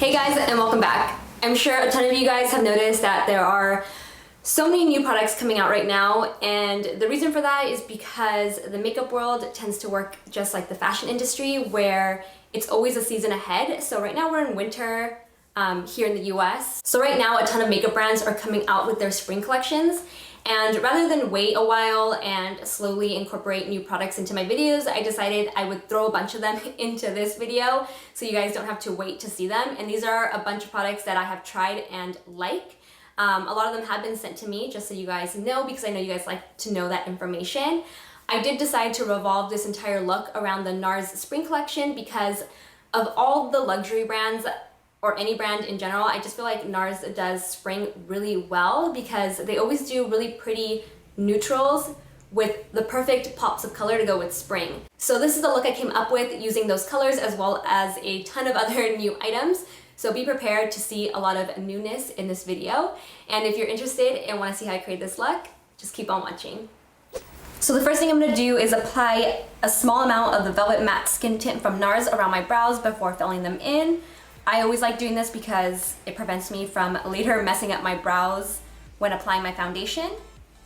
Hey guys, and welcome back. I'm sure a ton of you guys have noticed that there are so many new products coming out right now, and the reason for that is because the makeup world tends to work just like the fashion industry, where it's always a season ahead. So right now we're in winter here in the US. So right now a ton of makeup brands are coming out with their spring collections, and rather than wait a while and slowly incorporate new products into my videos, I decided I would throw a bunch of them into this video so you guys don't have to wait to see them. And these are a bunch of products that I have tried and like. A lot of them have been sent to me, just so you guys know, because I know you guys like to know that information. I did decide to revolve this entire look around the NARS spring collection because of all the luxury brands, or any brand in general. I just feel like NARS does spring really well because they always do really pretty neutrals with the perfect pops of color to go with spring. So this is the look I came up with using those colors, as well as a ton of other new items. So be prepared to see a lot of newness in this video. And if you're interested and want to see how I create this look, just keep on watching. So the first thing I'm going to do is apply a small amount of the Velvet Matte Skin Tint from NARS around my brows before filling them in. I always like doing this because it prevents me from later messing up my brows when applying my foundation.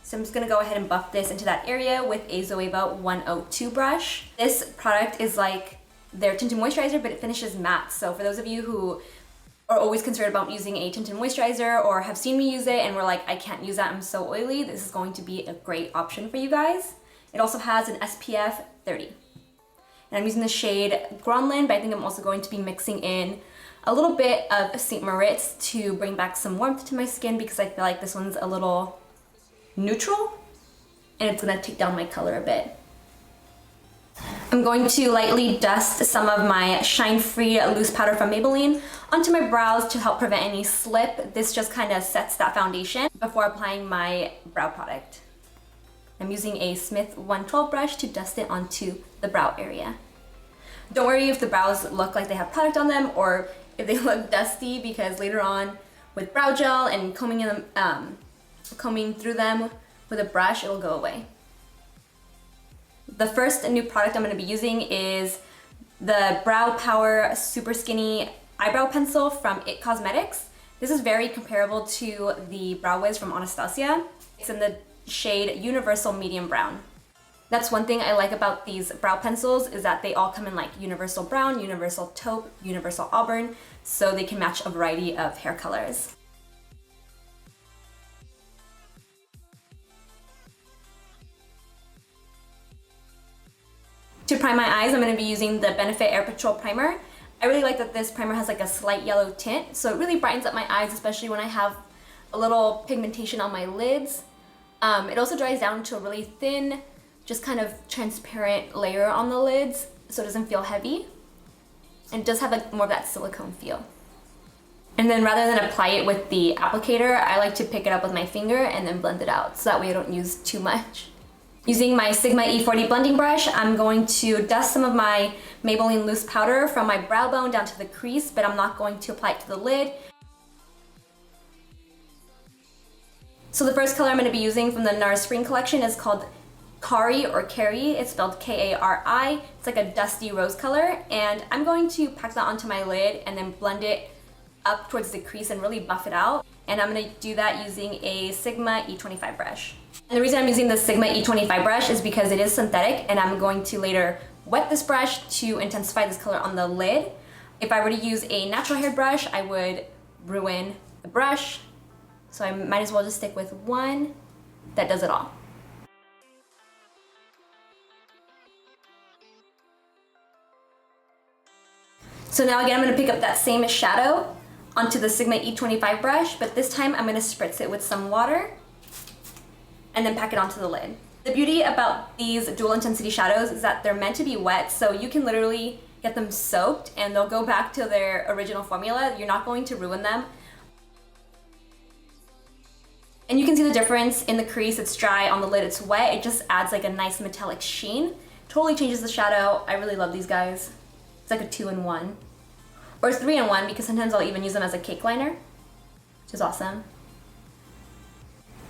So I'm just gonna go ahead and buff this into that area with a Zoeva 102 brush. This product is like their tinted moisturizer, but it finishes matte. So for those of you who are always concerned about using a tinted moisturizer or have seen me use it and were like, I can't use that, I'm so oily, this is going to be a great option for you guys. It also has an SPF 30. And I'm using the shade Gronlin, but I think I'm also going to be mixing in a little bit of St. Moritz to bring back some warmth to my skin, because I feel like this one's a little neutral and it's gonna take down my color a bit. I'm going to lightly dust some of my Shine Free loose powder from Maybelline onto my brows to help prevent any slip. This just kind of sets that foundation before applying my brow product. I'm using a Smith 112 brush to dust it onto the brow area. Don't worry if the brows look like they have product on them or if they look dusty, because later on with brow gel and combing through them with a brush, it'll go away. The first new product I'm going to be using is the Brow Power Super Skinny Eyebrow Pencil from IT Cosmetics. This is very comparable to the Brow Wiz from Anastasia. It's in the shade Universal Medium Brown. That's one thing I like about these brow pencils, is that they all come in like universal brown, universal taupe, universal auburn, so they can match a variety of hair colors. To prime my eyes, I'm going to be using the Benefit Air Patrol Primer. I really like that this primer has like a slight yellow tint, so it really brightens up my eyes, especially when I have a little pigmentation on my lids. It also dries down to a really thin, just kind of transparent layer on the lids, so it doesn't feel heavy. And it does have more of that silicone feel. And then rather than apply it with the applicator, I like to pick it up with my finger and then blend it out, so that way I don't use too much. Using my Sigma E40 blending brush, I'm going to dust some of my Maybelline loose powder from my brow bone down to the crease, but I'm not going to apply it to the lid. So the first color I'm going to be using from the NARS Spring Collection is called Kari or Kari. It's spelled K-A-R-I. It's like a dusty rose color, and I'm going to pack that onto my lid and then blend it up towards the crease and really buff it out. And I'm going to do that using a Sigma E25 brush. And the reason I'm using the Sigma E25 brush is because it is synthetic, and I'm going to later wet this brush to intensify this color on the lid. If I were to use a natural hair brush, I would ruin the brush. So I might as well just stick with one that does it all. So now again, I'm going to pick up that same shadow onto the Sigma E25 brush, but this time I'm going to spritz it with some water and then pack it onto the lid. The beauty about these dual intensity shadows is that they're meant to be wet, so you can literally get them soaked and they'll go back to their original formula. You're not going to ruin them. And you can see the difference in the crease. It's dry, on the lid it's wet. It just adds like a nice metallic sheen. Totally changes the shadow. I really love these guys. It's like a 2-in-1. Or it's 3-in-1, because sometimes I'll even use them as a cake liner, which is awesome.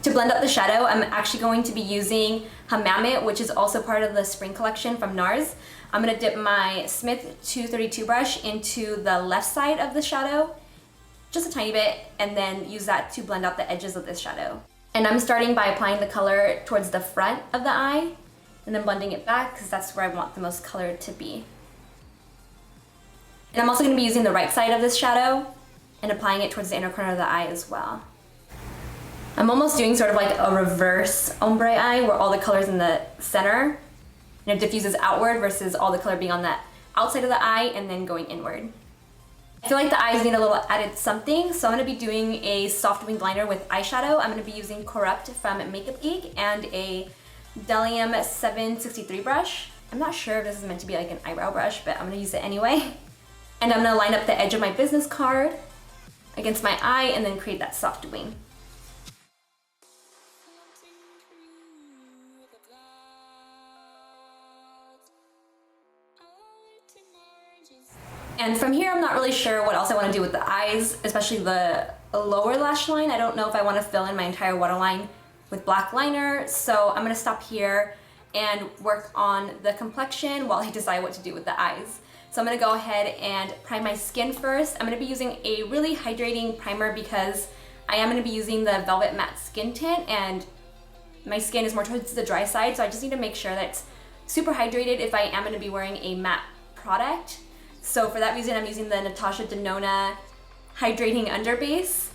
To blend up the shadow, I'm actually going to be using Hamamit, which is also part of the spring collection from NARS. I'm gonna dip my Smith 232 brush into the left side of the shadow, just a tiny bit, and then use that to blend out the edges of this shadow. And I'm starting by applying the color towards the front of the eye, and then blending it back, because that's where I want the most color to be. And I'm also gonna be using the right side of this shadow and applying it towards the inner corner of the eye as well. I'm almost doing sort of like a reverse ombre eye where all the color's in the center and it diffuses outward versus all the color being on the outside of the eye and then going inward. I feel like the eyes need a little added something, so I'm going to be doing a soft winged liner with eyeshadow. I'm going to be using Corrupt from Makeup Geek and a Delium 763 brush. I'm not sure if this is meant to be like an eyebrow brush, but I'm going to use it anyway. And I'm going to line up the edge of my business card against my eye and then create that soft wing. And from here, I'm not really sure what else I want to do with the eyes, especially the lower lash line. I don't know if I want to fill in my entire waterline with black liner, so I'm going to stop here and work on the complexion while I decide what to do with the eyes. So I'm going to go ahead and prime my skin first. I'm going to be using a really hydrating primer because I am going to be using the Velvet Matte Skin Tint, and my skin is more towards the dry side, so I just need to make sure that it's super hydrated if I am going to be wearing a matte product. So for that reason, I'm using the Natasha Denona Hydrating Underbase.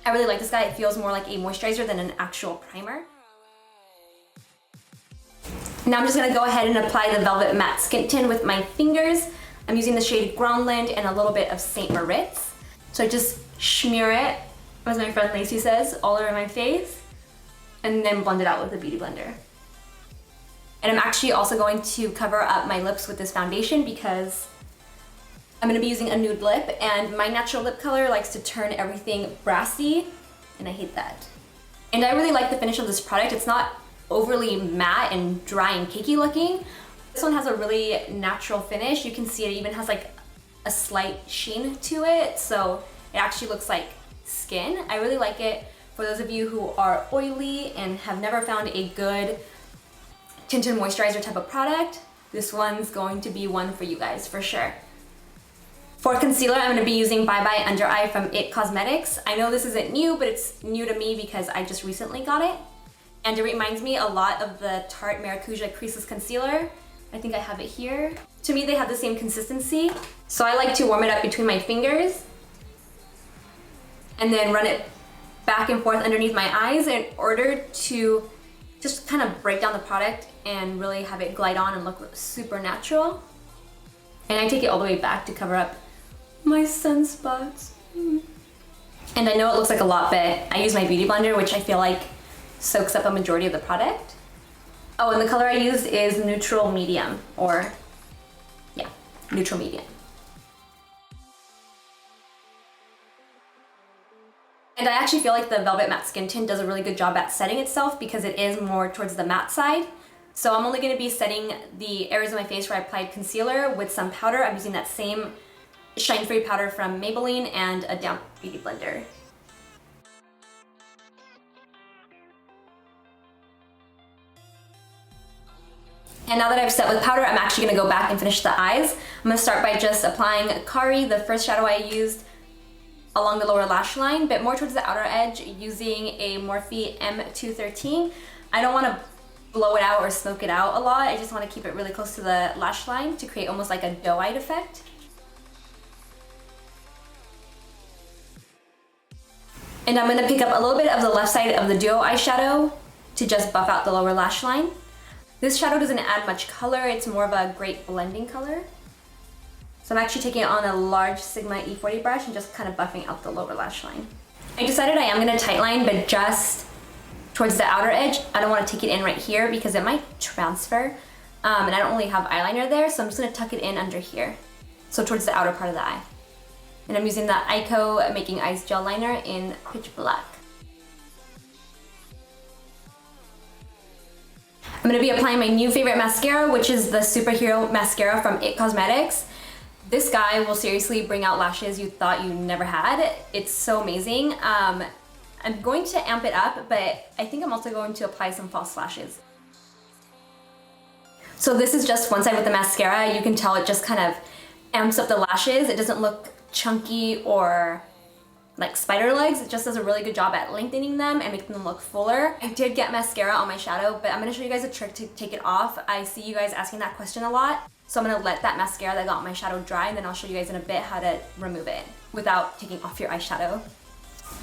I really like this guy. It feels more like a moisturizer than an actual primer. Now I'm just gonna go ahead and apply the Velvet Matte Skin Tint with my fingers. I'm using the shade Groundland and a little bit of St. Moritz. So I just smear it, as my friend Lacey says, all over my face, and then blend it out with a beauty blender. And I'm actually also going to cover up my lips with this foundation because I'm going to be using a nude lip, and my natural lip color likes to turn everything brassy, and I hate that. And I really like the finish of this product. It's not overly matte and dry and cakey looking. This one has a really natural finish. You can see it even has like a slight sheen to it, so it actually looks like skin. I really like it for those of you who are oily and have never found a good tinted moisturizer type of product. This one's going to be one for you guys for sure. For concealer, I'm going to be using Bye Bye Under Eye from IT Cosmetics. I know this isn't new, but it's new to me because I just recently got it. And it reminds me a lot of the Tarte Maracuja Creaseless Concealer. I think I have it here. To me, they have the same consistency. So I like to warm it up between my fingers and then run it back and forth underneath my eyes in order to just kind of break down the product and really have it glide on and look super natural. And I take it all the way back to cover up my sunspots. And I know it looks like a lot, but I use my beauty blender, which I feel like soaks up a majority of the product. Oh, and the color I used is neutral medium, or yeah, neutral medium. And I actually feel like the Velvet Matte Skin Tint does a really good job at setting itself because it is more towards the matte side. So I'm only going to be setting the areas of my face where I applied concealer with some powder. I'm using that same Shine Free powder from Maybelline and a damp beauty blender. And now that I've set with powder, I'm actually going to go back and finish the eyes. I'm going to start by just applying Kari, the first shadow I used, along the lower lash line, but more towards the outer edge using a Morphe M213. I don't want to blow it out or smoke it out a lot. I just want to keep it really close to the lash line to create almost like a doe-eyed effect. And I'm going to pick up a little bit of the left side of the duo eyeshadow to just buff out the lower lash line. This shadow doesn't add much color, it's more of a great blending color. So I'm actually taking it on a large Sigma E40 brush and just kind of buffing out the lower lash line. I decided I am going to tightline, but just towards the outer edge. I don't want to take it in right here because it might transfer. And I don't really have eyeliner there, so I'm just going to tuck it in under here. So towards the outer part of the eye. And I'm using the Eyeko Making Eyes Gel Liner in Pitch Black. I'm going to be applying my new favorite mascara, which is the Superhero Mascara from IT Cosmetics. This guy will seriously bring out lashes you thought you never had. It's so amazing. I'm going to amp it up, but I think I'm also going to apply some false lashes. So this is just one side with the mascara. You can tell it just kind of amps up the lashes. It doesn't look chunky or like spider legs. It just does a really good job at lengthening them and making them look fuller. I did get mascara on my shadow, but I'm gonna show you guys a trick to take it off. I see you guys asking that question a lot. So I'm gonna let that mascara that got on my shadow dry, and then I'll show you guys in a bit how to remove it without taking off your eyeshadow.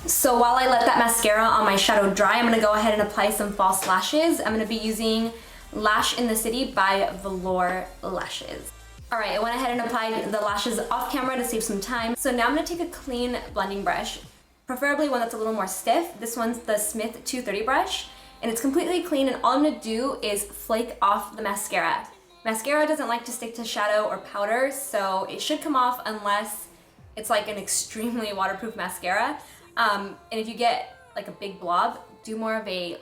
So while I let that mascara on my shadow dry, I'm gonna go ahead and apply some false lashes. I'm gonna be using Lash in the City by Velour Lashes. All right, I went ahead and applied the lashes off camera to save some time. So now I'm gonna take a clean blending brush, preferably one that's a little more stiff. This one's the Smith 230 brush, and it's completely clean, and all I'm gonna do is flake off the mascara. Mascara doesn't like to stick to shadow or powder, so it should come off unless it's like an extremely waterproof mascara. And if you get like a big blob, do more of a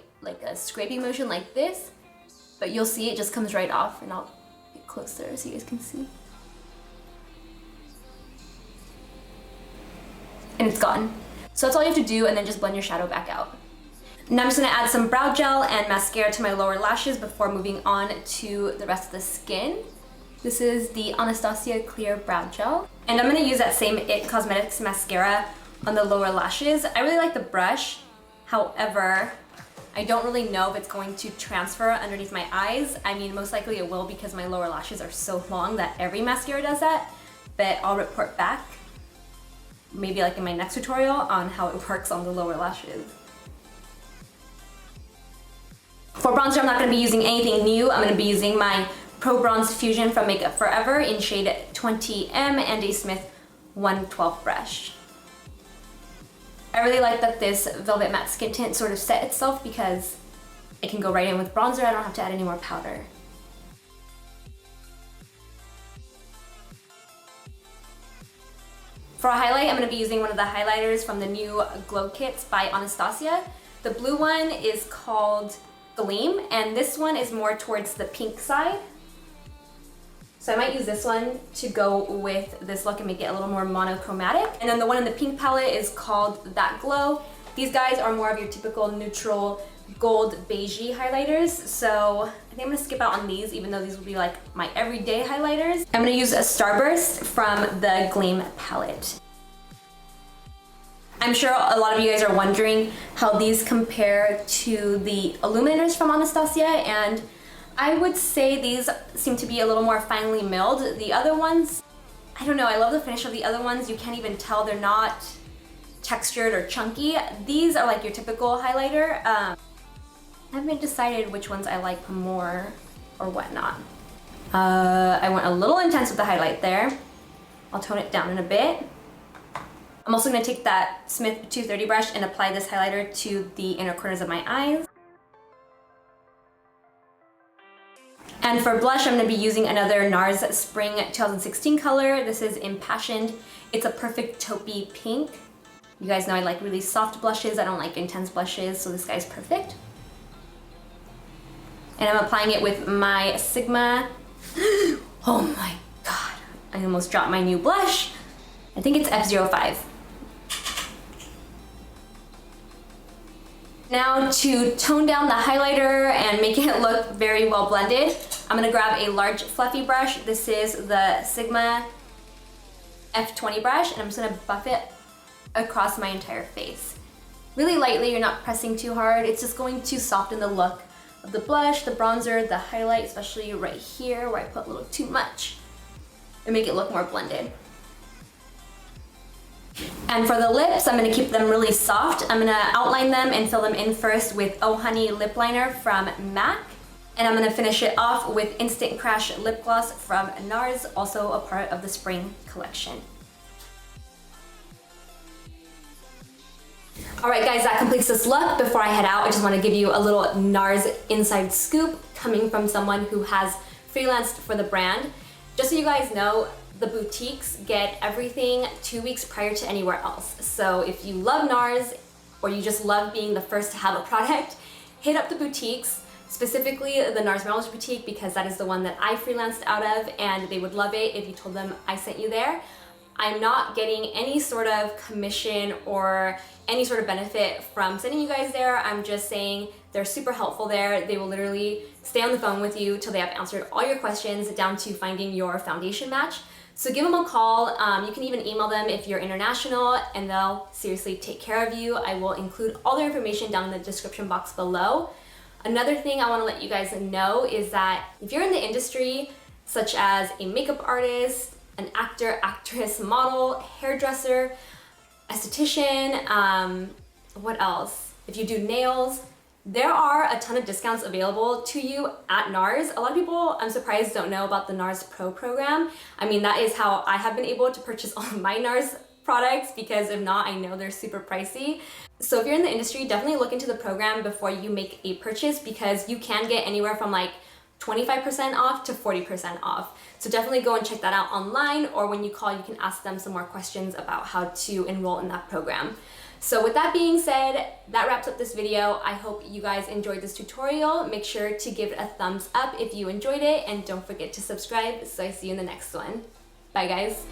scraping motion like this, but you'll see it just comes right off, and I'll get closer so you guys can see. And it's gone. So that's all you have to do, and then just blend your shadow back out. Now I'm just gonna add some brow gel and mascara to my lower lashes before moving on to the rest of the skin. This is the Anastasia Clear Brow Gel. And I'm gonna use that same IT Cosmetics mascara on the lower lashes. I really like the brush. However, I don't really know if it's going to transfer underneath my eyes. I mean, most likely it will, because my lower lashes are so long that every mascara does that, but I'll report back maybe like in my next tutorial on how it works on the lower lashes. For bronzer, I'm not going to be using anything new. I'm going to be using my Pro Bronze Fusion from Makeup Forever in shade 20M and a Smith 112 brush. I really like that this Velvet Matte Skin Tint sort of set itself, because it can go right in with bronzer. I don't have to add any more powder. For a highlight, I'm going to be using one of the highlighters from the new Glow Kits by Anastasia. The blue one is called Gleam, and this one is more towards the pink side. So I might use this one to go with this look and make it a little more monochromatic. And then the one in the pink palette is called That Glow. These guys are more of your typical neutral gold beigey highlighters. So I think I'm gonna skip out on these, even though these will be like my everyday highlighters. I'm gonna use a Starburst from the Gleam palette. I'm sure a lot of you guys are wondering how these compare to the illuminators from Anastasia, and I would say these seem to be a little more finely milled. The other ones, I don't know, I love the finish of the other ones. You can't even tell they're not textured or chunky. These are like your typical highlighter. I haven't decided which ones I like more or whatnot. I went a little intense with the highlight there. I'll tone it down in a bit. I'm also gonna take that Smith 230 brush and apply this highlighter to the inner corners of my eyes. And for blush, I'm gonna be using another NARS Spring 2016 color. This is Impassioned. It's a perfect taupey pink. You guys know I like really soft blushes. I don't like intense blushes, so this guy's perfect. And I'm applying it with my Sigma. Oh my God, I almost dropped my new blush. I think it's F05. Now to tone down the highlighter and make it look very well blended, I'm gonna grab a large fluffy brush. This is the Sigma F20 brush, and I'm just gonna buff it across my entire face. Really lightly, you're not pressing too hard. It's just going to soften the look of the blush, the bronzer, the highlight, especially right here where I put a little too much, and make it look more blended. And for the lips, I'm gonna keep them really soft. I'm gonna outline them and fill them in first with Oh Honey lip liner from MAC. And I'm gonna finish it off with Instant Crash lip gloss from NARS, also a part of the spring collection. All right guys, that completes this look. Before I head out, I just wanna give you a little NARS inside scoop coming from someone who has freelanced for the brand. Just so you guys know, the boutiques get everything 2 weeks prior to anywhere else. So if you love NARS, or you just love being the first to have a product, hit up the boutiques, specifically the NARS Melrose Boutique, because that is the one that I freelanced out of, and they would love it if you told them I sent you there. I'm not getting any sort of commission or any sort of benefit from sending you guys there. I'm just saying they're super helpful there. They will literally stay on the phone with you till they have answered all your questions down to finding your foundation match. So give them a call. You can even email them if you're international, and they'll seriously take care of you. I will include all their information down in the description box below. Another thing I want to let you guys know is that if you're in the industry, such as a makeup artist, an actor, actress, model, hairdresser, esthetician, what else? If you do nails, there are a ton of discounts available to you at NARS. A lot of people, I'm surprised, don't know about the NARS Pro program. I mean, that is how I have been able to purchase all of my NARS products, because if not, I know they're super pricey. So if you're in the industry, definitely look into the program before you make a purchase, because you can get anywhere from like 25% off to 40% off. So definitely go and check that out online, or when you call, you can ask them some more questions about how to enroll in that program. So with that being said, that wraps up this video. I hope you guys enjoyed this tutorial. Make sure to give it a thumbs up if you enjoyed it, and don't forget to subscribe. So I see you in the next one. Bye guys.